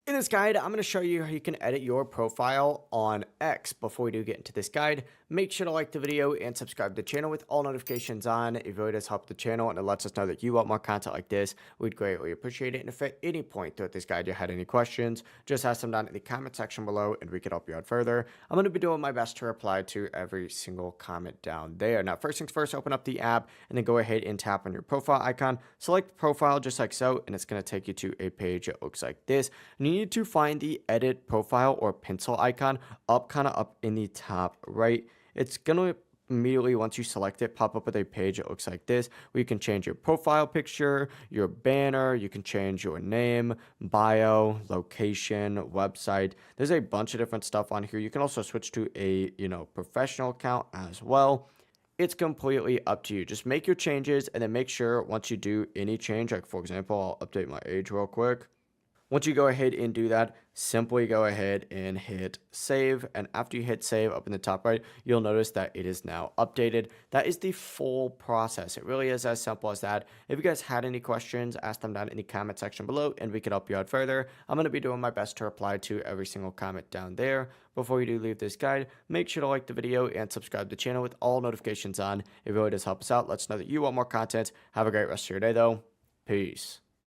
In this guide, I'm going to show you how you can edit your profile on X. Before we do get into this guide, make sure to like the video and subscribe to the channel with all notifications on. It really does help the channel and it lets us know that you want more content like this. We'd greatly appreciate it. And if at any point throughout this guide you had any questions, just ask them down in the comment section below and we can help you out further. I'm going to be doing my best to reply to every single comment down there. Now, first things first, open up the app and then go ahead and tap on your profile icon. Select profile just like so, and it's going to take you to a page that looks like this. And you need to find the edit profile or pencil icon up in the top right. It's going to immediately, once you select it, pop up with a page that looks like this, where you can change your profile picture, your banner, you can change your name, bio, location, website. There's a bunch of different stuff on here. You can also switch to a professional account as well. It's completely up to you. Just make your changes and then make sure once you do any change, like for example, I'll update my age real quick. Once you go ahead and do that, simply go ahead and hit save. And after you hit save up in the top right, you'll notice that it is now updated. That is the full process. It really is as simple as that. If you guys had any questions, ask them down in the comment section below and we can help you out further. I'm going to be doing my best to reply to every single comment down there. Before you do leave this guide, make sure to like the video and subscribe to the channel with all notifications on. It really does help us out. Let us know that you want more content. Have a great rest of your day though. Peace.